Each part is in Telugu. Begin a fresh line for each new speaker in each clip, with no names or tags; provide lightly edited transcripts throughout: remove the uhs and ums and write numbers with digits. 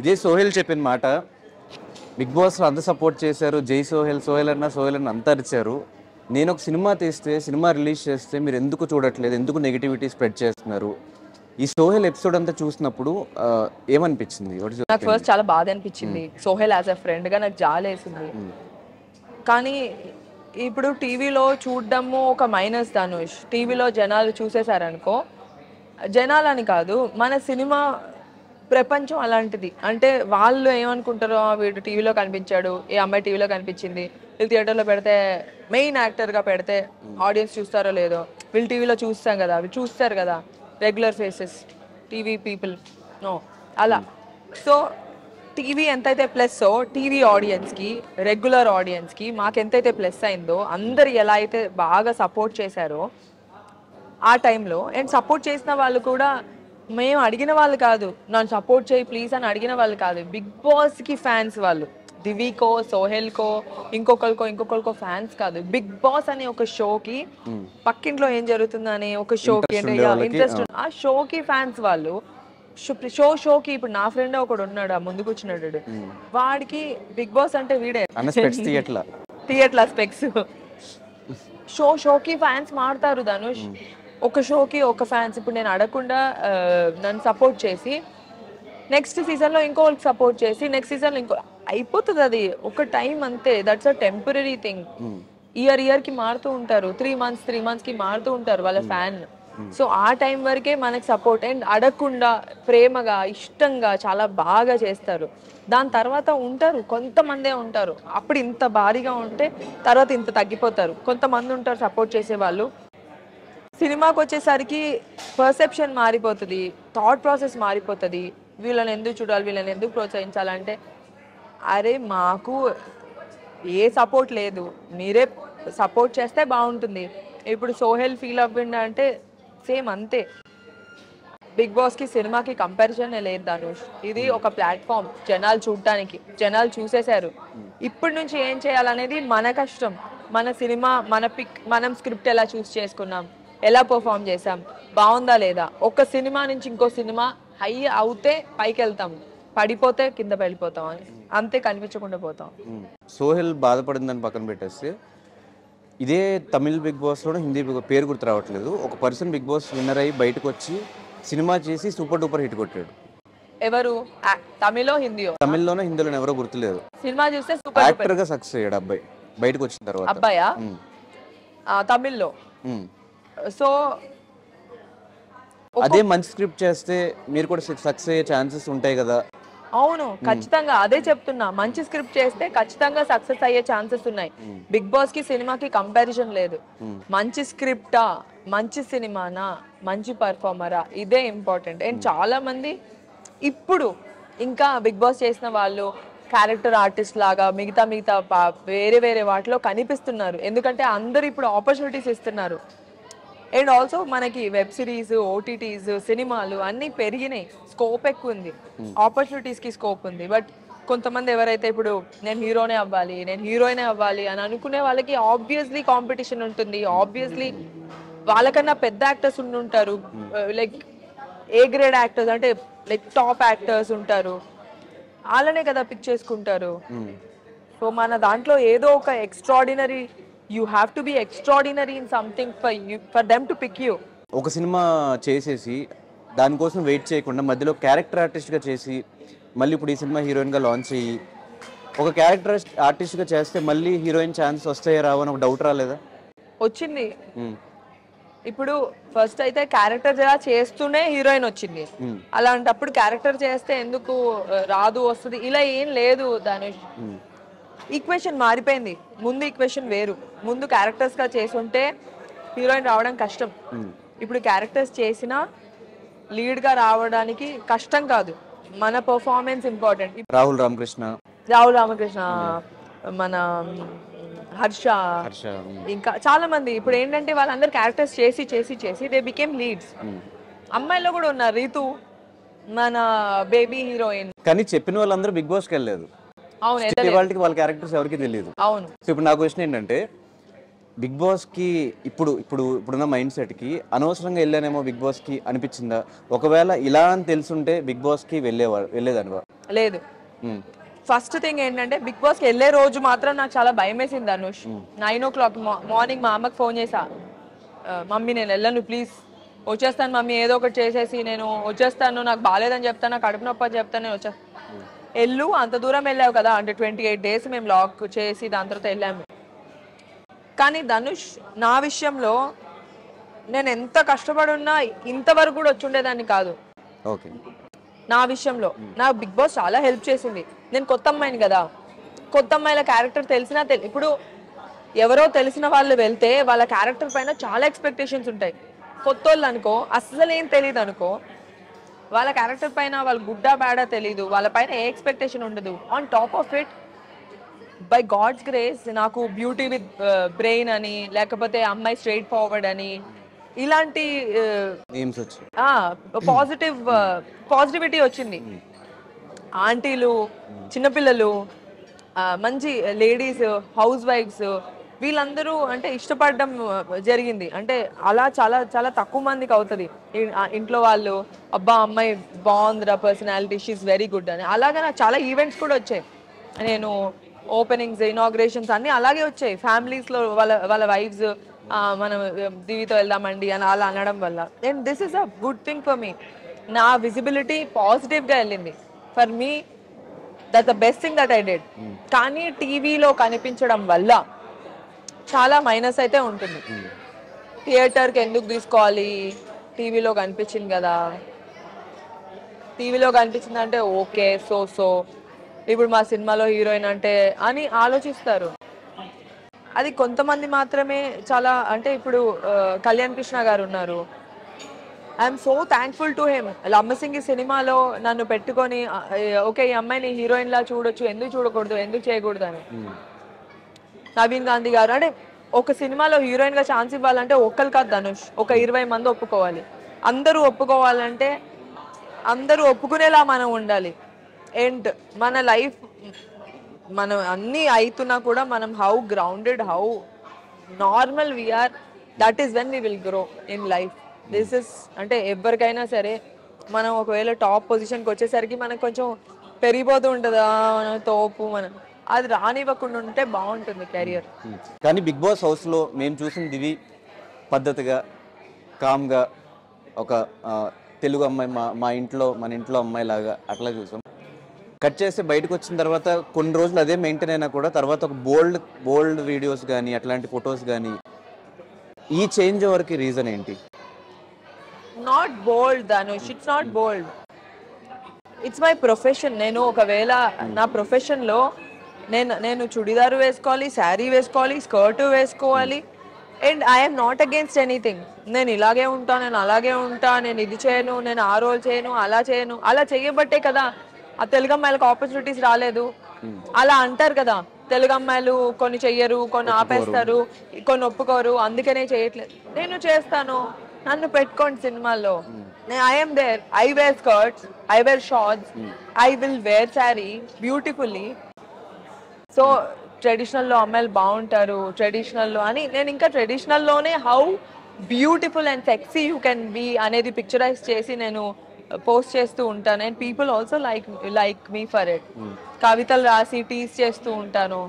ఇదే సోహెల్ చెప్పిన మాట. బిగ్ బాస్లో అంత సపోర్ట్ చేశారు, జై సోహెల్, సోహెల్ అన్న అంత అరిచారు. నేను ఒక సినిమా తీస్తే, సినిమా రిలీజ్ చేస్తే మీరు ఎందుకు చూడట్లేదు, ఎందుకు నెగిటివిటీ స్ప్రెడ్ చేస్తున్నారు? ఈ సోహెల్ ఎపిసోడ్ అంతా చూసినప్పుడు ఏమనిపించింది?
నాకు ఫస్ట్ చాలా బాధ అనిపించింది. సోహెల్ యాజ్ అ ఫ్రెండ్గా నాకు జాలేసింది. కానీ ఇప్పుడు టీవీలో చూడడము ఒక మైనస్ ధనుష్. టీవీలో జనాలు చూసేశారనుకో, జనాలని కాదు మన సినిమా ప్రపంచం అలాంటిది. అంటే వాళ్ళు ఏమనుకుంటారో, వీడు టీవీలో కనిపించాడు, ఏ అమ్మాయి టీవీలో కనిపించింది, వీళ్ళు థియేటర్లో పెడితే మెయిన్ యాక్టర్గా పెడితే ఆడియన్స్ చూస్తారో లేదో, వీళ్ళు టీవీలో చూస్తాం కదా, వీళ్ళు చూస్తారు కదా regular faces TV people no అలా. సో టీవీ ఎంతైతే ప్లస్ టీవీ ఆడియన్స్కి, రెగ్యులర్ ఆడియన్స్కి మాకెంతైతే ప్లస్ అయిందో, అందరు ఎలా అయితే బాగా సపోర్ట్ చేశారో ఆ టైంలో, అండ్ సపోర్ట్ చేసిన వాళ్ళు కూడా మేము అడిగిన వాళ్ళు కాదు, నన్ను సపోర్ట్ చేయి ప్లీజ్ అని అడిగిన వాళ్ళు కాదు, బిగ్ బాస్కి ఫ్యాన్స్ వాళ్ళు. దివికో, సోహెల్కో, ఇంకొకరికో ఫ్యాన్స్ కాదు, బిగ్ బాస్ అనే ఒక షోకి, పక్కింట్లో ఏం జరుగుతుందని ఒక షోకి అంటే ఇంట్రెస్ట్, ఆ షోకి ఫ్యాన్స్ వాళ్ళు. షోకి ఇప్పుడు నా ఫ్రెండ్ ఒకడు ఉన్నాడు, ముందుకు వచ్చినాడు, వాడికి బిగ్ బాస్ అంటే వీడే థియేటర్ల స్పెక్స్. షోకి ఫ్యాన్స్ మారుతారు ధనుష్. ఒక షోకి ఒక ఫ్యాన్స్. ఇప్పుడు నేను అడగకుండా నన్ను సపోర్ట్ చేసి నెక్స్ట్ సీజన్లో ఇంకోళ్ళకి సపోర్ట్ చేసి నెక్స్ట్ సీజన్లో ఇంకో అయిపోతుంది. అది ఒక టైం అంతే. That's a temporary thing. ఇయర్కి మారుతూ ఉంటారు, 3 monthsకి మారుతూ ఉంటారు వాళ్ళ ఫ్యాన్. సో ఆ టైం వరకే మనకి సపోర్ట్. అండ్ అడగకుండా ప్రేమగా ఇష్టంగా చాలా బాగా చేస్తారు. దాని తర్వాత ఉంటారు కొంతమందే ఉంటారు, అప్పుడు ఇంత భారీగా ఉంటే తర్వాత ఇంత తగ్గిపోతారు. కొంతమంది ఉంటారు సపోర్ట్ చేసే వాళ్ళు. సినిమాకి వచ్చేసరికి పర్సెప్షన్ మారిపోతుంది, థాట్ ప్రాసెస్ మారిపోతుంది. వీళ్ళని ఎందుకు చూడాలి, వీళ్ళని ఎందుకు ప్రోత్సహించాలంటే, అరే మాకు ఏ సపోర్ట్ లేదు, మీరే సపోర్ట్ చేస్తే బాగుంటుంది. ఇప్పుడు సోహెల్ ఫీల్ అవ్వండి అంటే సేమ్ అంతే. బిగ్ బాస్కి సినిమాకి కంపారిజన్ లేదు ధనుష్. ఇది ఒక ప్లాట్ఫామ్ జనాలు చూడటానికి. జనాలు చూసేశారు. ఇప్పటి నుంచి ఏం చేయాలనేది మన కష్టం. మన సినిమా, మన పిక్, మనం స్క్రిప్ట్ ఎలా చూస్ చేసుకున్నాం, ఎలా పర్ఫామ్ చేసాం, బాగుందా లేదా. ఒక సినిమా నుంచి ఇంకో సినిమా హై అవుతే పైకి వెళ్తాం, పడిపోతే కింద వెళ్ళిపోతాం, అంతే, కనిపించకుండా పోతాం.
సోహెల్ బాధపడిందని పక్కన పెట్టేస్తే, ఇదే తమిళ్ బిగ్ బాస్లోనే హిందీ పేరు గుర్తు రావట్లేదు, ఒక పర్సన్ బిగ్ బాస్ విన్నర్ అయ్యి బయటకు వచ్చి సినిమా చేసి సూపర్ డూపర్ హిట్ కొట్టాడు.
ఎవరు? తమిళో హిందీయో?
తమిళ్లోనో హిందీలోనో ఎవరో గుర్తులేదు.
సినిమా చూస్తే సూపర్
యాక్టర్ గా సక్సెస్ అయ్యాడు అబ్బాయి బయటకు వచ్చిన తర్వాత.
అబ్బాయా? తమిళ్లో. సో
అదే మంచి స్క్రిప్ట్ చేస్తే మీరు కూడా సక్సెస్ అయ్యే ఛాన్సెస్ ఉంటాయి కదా.
అవును, ఖచ్చితంగా అదే చెప్తున్నా. మంచి స్క్రిప్ట్ చేస్తే ఖచ్చితంగా సక్సెస్ అయ్యే ఛాన్సెస్ ఉన్నాయి. బిగ్ బాస్ కి సినిమాకి కంపారిజన్ లేదు. మంచి స్క్రిప్టా, మంచి సినిమానా, మంచి పర్ఫార్మరా, ఇదే ఇంపార్టెంట్. అండ్ చాలా మంది ఇప్పుడు ఇంకా బిగ్ బాస్ చేసిన వాళ్ళు క్యారెక్టర్ ఆర్టిస్ట్ లాగా మిగతా వేరే వాటిలో కనిపిస్తున్నారు. ఎందుకంటే అందరు ఇప్పుడు ఆపర్చునిటీస్ ఇస్తున్నారు. అండ్ ఆల్సో మనకి వెబ్ సిరీస్, ఓటీటీస్, సినిమాలు అన్నీ పెరిగినాయి, స్కోప్ ఎక్కువ ఉంది, ఆపర్చునిటీస్కి స్కోప్ ఉంది. బట్ కొంతమంది ఎవరైతే ఇప్పుడు నేను హీరోనే అవ్వాలి, నేను హీరోయినే అవ్వాలి అని అనుకునే వాళ్ళకి ఆబ్వియస్లీ కాంపిటీషన్ ఉంటుంది. ఆబ్వియస్లీ వాళ్ళకన్నా పెద్ద యాక్టర్స్ ఉంటారు, లైక్ ఏ గ్రేడ్ యాక్టర్స్, అంటే లైక్ టాప్ యాక్టర్స్ ఉంటారు, వాళ్ళనే కదా పిక్ చేసుకుంటారు. సో మన దాంట్లో ఏదో ఒక extraordinary, you have to be extraordinary in something for them to pick you.
ఒక సినిమా చేసేసి దానికోసం వెయిట్ చేయకుండా మధ్యలో క్యారెక్టర్ ఆర్టిస్ట్గా చేసి మళ్ళీ ఇప్పుడు ఈ సినిమా హీరోయిన్గా లాంచ్ అయ్యి ఒక క్యారెక్టర్ ఆర్టిస్ట్గా చేస్తే మళ్ళీ హీరోయిన్ ఛాన్స్ వస్తాయో రావని ఒక డౌట్ రాలేదా?
వచ్చింది. ఇప్పుడు ఫస్ట్ అయితే క్యారెక్టర్ చేస్తూనే హీరోయిన్ వచ్చింది. అలాంటప్పుడు క్యారెక్టర్ చేస్తే ఎందుకు రాదు వస్తుంది ఇలా ఏం లేదు ధనుష్. ఈక్వేషన్ మారిపోయింది. ముందు ఈక్వేషన్ వేరు. ముందు క్యారెక్టర్స్ గా చేసుంటే హీరోయిన్ రావడం కష్టం. ఇప్పుడు క్యారెక్టర్స్ చేసినా లీడ్ గా రావడానికి కష్టం కాదు, మన పర్ఫార్మెన్స్ ఇంపార్టెంట్.
రాహుల్ రామకృష్ణ,
మన హర్ష, ఇంకా చాలా మంది ఇప్పుడు ఏంటంటే వాళ్ళందరూ క్యారెక్టర్స్ చేసి దే బికేమ్ లీడ్స్. అమ్మాయిలో కూడా ఉన్నారు, రీతు మన బేబీ హీరోయిన్.
కానీ చెప్పిన వాళ్ళందరూ బిగ్ బాస్కి వెళ్ళలేదు. వాళ్ళ క్యారెక్టర్స్ ఎవరికి తెలియదు.
అవును.
సో ఇప్పుడు నా క్వశ్చన్ ఏంటంటే, బిగ్ బాస్కి ఇప్పుడున్న మైండ్ సెట్కి అనవసరంగా వెళ్ళానేమో బిగ్ బాస్కి అనిపించిందా? ఒకవేళ ఇలా అని తెలుసుంటే బిగ్ బాస్కి వెళ్ళేదానివా?
లేదు. ఫస్ట్ థింగ్ ఏంటంటే బిగ్ బాస్కి వెళ్ళే రోజు మాత్రం నాకు చాలా భయం వేసింది ధనుష్. 9 o'clock మార్నింగ్ మా అమ్మకి ఫోన్ చేసా, మమ్మీ నేను వెళ్ళను ప్లీజ్, వచ్చేస్తాను మమ్మీ, ఏదో ఒకటి చేసేసి నేను వచ్చేస్తాను, నాకు బాగాలేదని చెప్తాను, నాకు కడుపు నొప్పి అని చెప్తాను, నేను వచ్చేస్తాను. వెళ్ళు, అంత దూరం వెళ్ళావు కదా అంటే 28 days మేము లాక్ చేసి దాని తర్వాత వెళ్ళాము. కానీ ధనుష్ నా విషయంలో నేను ఎంత కష్టపడున్నా ఇంతవరకు కూడా వచ్చి ఉండేదాన్ని కాదు.
ఓకే.
నా విషయంలో నాకు బిగ్ బాస్ చాలా హెల్ప్ చేసింది. నేను కొత్త అమ్మాయిని కదా, కొత్త అమ్మాయిల క్యారెక్టర్ తెలిసినా ఇప్పుడు ఎవరో తెలిసిన వాళ్ళు వెళ్తే వాళ్ళ క్యారెక్టర్ పైన చాలా ఎక్స్పెక్టేషన్స్ ఉంటాయి. కొత్త వాళ్ళు అనుకో అస్సలు ఏం తెలియదు అనుకో, వాళ్ళ క్యారెక్టర్ పైన వాళ్ళు గుడ్డా బ్యాడా తెలీదు, వాళ్ళ పైన ఏ ఎక్స్పెక్టేషన్ ఉండదు. On top of it by God's grace నాకు బ్యూటీ విత్ బ్రెయిన్ అని, లేకపోతే అమ్మాయి స్ట్రైట్ ఫార్వర్డ్ అని, ఇలాంటి పాజిటివిటీ వచ్చింది. ఆంటీలు, చిన్నపిల్లలు, మంచి లేడీస్, హౌస్ వైఫ్స్, వీళ్ళందరూ అంటే ఇష్టపడడం జరిగింది. అంటే అలా చాలా చాలా తక్కువ మందికి అవుతుంది ఇంట్లో వాళ్ళు అబ్బా అమ్మాయి బాగుందిరా, పర్సనాలిటీ, షీఈస్ వెరీ గుడ్ అని. అలాగే నాకు చాలా ఈవెంట్స్ కూడా వచ్చాయి. నేను ఓపెనింగ్స్, ఇనాగ్రేషన్స్ అన్నీ అలాగే వచ్చాయి. ఫ్యామిలీస్లో వాళ్ళ వైఫ్స్ మనం దివితో వెళ్దామండి అని అలా అనడం వల్ల. And this is a good thing for me. నా విజిబిలిటీ పాజిటివ్గా వెళ్ళింది. For me that the best thing that I did. కానీ టీవీలో కనిపించడం వల్ల చాలా మైనస్ అయితే ఉంటుంది. థియేటర్కి ఎందుకు తీసుకోవాలి, టీవీలో కనిపించింది కదా, టీవీలో కనిపించింది అంటే ఓకే సో ఇప్పుడు మా సినిమాలో హీరోయిన్ అంటే అని ఆలోచిస్తారు. అది కొంతమంది మాత్రమే. చాలా అంటే ఇప్పుడు కళ్యాణ్ కృష్ణ గారు ఉన్నారు, I'm so thankful to him. Lammasingi సినిమాలో నన్ను పెట్టుకొని ఓకే ఈ అమ్మాయిని హీరోయిన్ లా చూడొచ్చు, ఎందుకు చూడకూడదు, ఎందుకు చేయకూడదు అని. నవీన్ గాంధీ గారు అంటే ఒక సినిమాలో హీరోయిన్ గా ఛాన్స్ ఇవ్వాలంటే ఒక్కరు కాదు ధనుష్, ఒక 20 మంది ఒప్పుకోవాలి. అందరూ ఒప్పుకోవాలంటే అందరూ ఒప్పుకునేలా మనం ఉండాలి. అండ్ మన లైఫ్ మనం అన్నీ అవుతున్నా కూడా మనం how grounded, how normal we are, that is when we will grow in life. This is అంటే ఎవరికైనా సరే మనం ఒకవేళ టాప్ పొజిషన్కి వచ్చేసరికి మనకు కొంచెం పెరిగిపోతూ ఉంటుందా తోపు, మనం అది రానివ్వకుండా ఉంటే బాగుంటుంది కెరియర్.
కానీ బిగ్ బాస్ హౌస్లో మేము చూసిన దివి పద్ధతిగా, కామ్గా, ఒక తెలుగు అమ్మాయి, మన ఇంట్లో అమ్మాయి లాగా అట్లా చూసాం. కట్ చేసి బయటకు వచ్చిన తర్వాత కొన్ని రోజులు అదే మెయింటైన్ అయినా కూడా తర్వాత ఒక బోల్డ్ వీడియోస్ కానీ అట్లాంటి ఫొటోస్ కానీ, ఈ చేంజ్ ఓవర్కి రీజన్ ఏంటి?
Not bold Dhanush, it's not bold, it's my profession. నేను ఒకవేళ నా ప్రొఫెషన్లో నేను చుడిదారు వేసుకోవాలి, శారీ వేసుకోవాలి, స్కర్ట్ వేసుకోవాలి. And I'm not against anything. నేను ఇలాగే ఉంటా, నేను అలాగే ఉంటా, నేను ఇది చేయను, నేను ఆ రోల్ చేయను, అలా చేయను. అలా చేయబట్టే కదా ఆ తెలుగు అమ్మాయిలకు ఆపర్చునిటీస్ రాలేదు. అలా అంటారు కదా, తెలుగు అమ్మాయిలు కొన్ని చెయ్యరు, కొన్ని ఆపేస్తారు, కొన్ని ఒప్పుకోరు, అందుకనే చేయట్లేదు. నేను చేస్తాను, నన్ను పెట్టుకోండి సినిమాల్లో. I'm there. I wear skirts, I wear shorts, I will wear sari beautifully. So ట్రెడిషనల్లో అమ్మాయిలు బాగుంటారు, ట్రెడిషనల్లో అని నేను ఇంకా ట్రెడిషనల్లోనే how beautiful and sexy you can be అనేది పిక్చరైజ్ చేసి నేను పోస్ట్ చేస్తూ ఉంటాను. And people also like me for it. కవితలు రాసి టీస్ చేస్తూ ఉంటాను.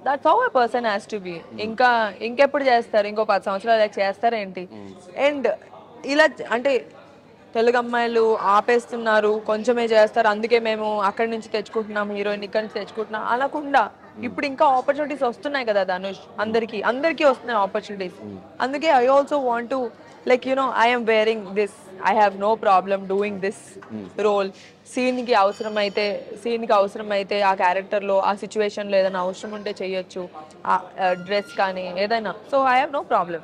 That's how a person has to be. ఇంకెప్పుడు చేస్తారు? ఇంకో 10 సంవత్సరాలు చేస్తారేంటి? అండ్ ఇలా అంటే తెలుగు అమ్మాయిలు ఆపేస్తున్నారు, కొంచెమే చేస్తారు, అందుకే మేము అక్కడి నుంచి తెచ్చుకుంటున్నాం హీరోయిన్, ఇక్కడి నుంచి తెచ్చుకుంటున్నాం అనకుండా ఇప్పుడు ఇంకా ఆపర్చునిటీస్ వస్తున్నాయి కదా ధనుష్, అందరికీ వస్తున్నాయి ఆపర్చునిటీస్. అందుకే I also want to like I am wearing this, I have no problem doing this role. సీన్కి అవసరమైతే ఆ క్యారెక్టర్లో ఆ సిచ్యువేషన్లో ఏదైనా అవసరం ఉంటే చేయొచ్చు, డ్రెస్ కానీ ఏదైనా. So I have no problem.